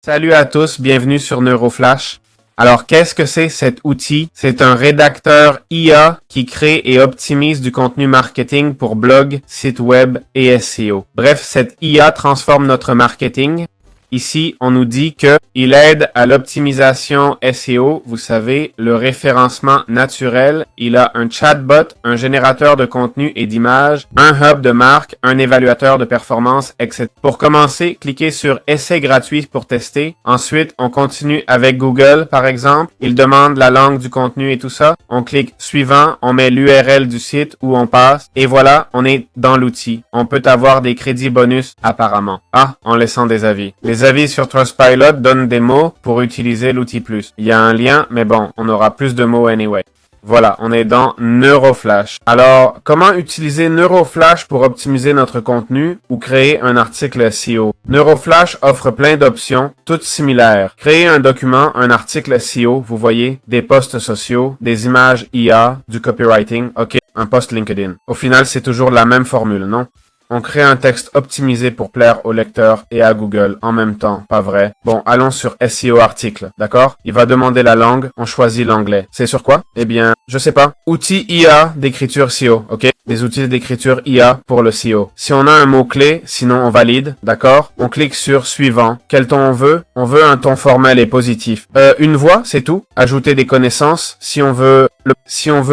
Salut à tous, bienvenue sur NeuroFlash. Alors, qu'est-ce que c'est cet outil? C'est un rédacteur IA qui crée et optimise du contenu marketing pour blog, site web et SEO. Bref, cette IA transforme notre marketing. Ici, on nous dit que il aide à l'optimisation SEO, vous savez, le référencement naturel. Il a un chatbot, un générateur de contenu et d'images, un hub de marque, un évaluateur de performance, etc. Pour commencer, cliquez sur Essai gratuit pour tester. Ensuite, on continue avec Google, par exemple. Il demande la langue du contenu et tout ça. On clique Suivant, on met l'URL du site où on passe. Et voilà, on est dans l'outil. On peut avoir des crédits bonus, apparemment. En laissant des avis. Les avis sur Trustpilot donnent des mots pour utiliser l'outil plus. Il y a un lien, mais bon, on aura plus de mots anyway. Voilà, on est dans NeuroFlash. Alors, comment utiliser NeuroFlash pour optimiser notre contenu ou créer un article SEO? NeuroFlash offre plein d'options, toutes similaires. Créer un document, un article SEO, vous voyez, des posts sociaux, des images IA, du copywriting, ok, un post LinkedIn. Au final, c'est toujours la même formule, non? On crée un texte optimisé pour plaire au lecteur et à Google en même temps, pas vrai? Bon, allons sur SEO article, d'accord? Il va demander la langue, on choisit l'anglais. C'est sur quoi? Eh bien, je sais pas. Outils IA d'écriture SEO, ok? Des outils d'écriture IA pour le SEO. Si on a un mot-clé, sinon on valide, d'accord? On clique sur Suivant. Quel ton on veut? On veut un ton formel et positif. Une voix, c'est tout. Ajouter des connaissances. Si on veut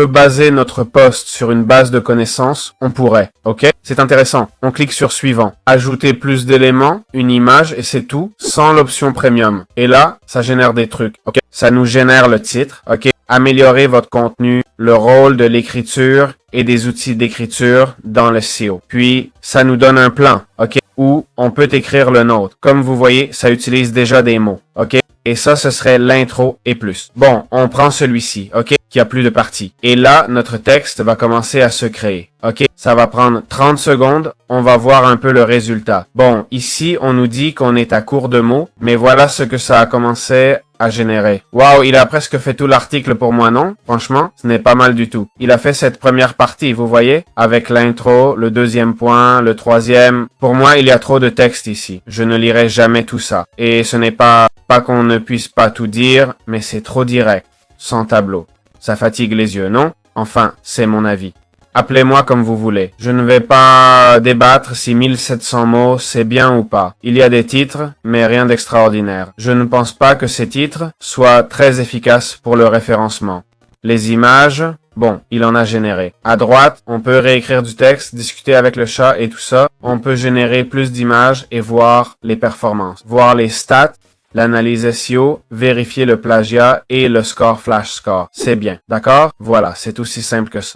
baser notre post sur une base de connaissances, on pourrait, ok? C'est intéressant. On clique sur Suivant. Ajouter plus d'éléments, une image et c'est tout, sans l'option Premium. Et là, ça génère des trucs, ok? Ça nous génère le titre, ok? Améliorer votre contenu, le rôle de l'écriture et des outils d'écriture dans le SEO. Puis, ça nous donne un plan, ok? Où on peut écrire le nôtre. Comme vous voyez, ça utilise déjà des mots, ok? Et ça, ce serait l'intro et plus. Bon, on prend celui-ci, ok? Qui a plus de parties. Et là, notre texte va commencer à se créer, ok? Ça va prendre 30 secondes. On va voir un peu le résultat. Bon, ici, on nous dit qu'on est à court de mots, mais voilà ce que ça a commencé à générer. Waouh, il a presque fait tout l'article pour moi, non? Franchement, ce n'est pas mal du tout. Il a fait cette première partie, vous voyez? Avec l'intro, le deuxième point, le troisième. Pour moi, il y a trop de texte ici. Je ne lirai jamais tout ça. Et ce n'est pas qu'on ne puisse pas tout dire, mais c'est trop direct, sans tableau. Ça fatigue les yeux, non? Enfin, c'est mon avis. Appelez-moi comme vous voulez. Je ne vais pas débattre si 1700 mots c'est bien ou pas. Il y a des titres, mais rien d'extraordinaire. Je ne pense pas que ces titres soient très efficaces pour le référencement. Les images, bon, il en a généré. À droite, on peut réécrire du texte, discuter avec le chat et tout ça. On peut générer plus d'images et voir les performances. Voir les stats, l'analyse SEO, vérifier le plagiat et le score flash score. C'est bien, d'accord? Voilà, c'est aussi simple que ça.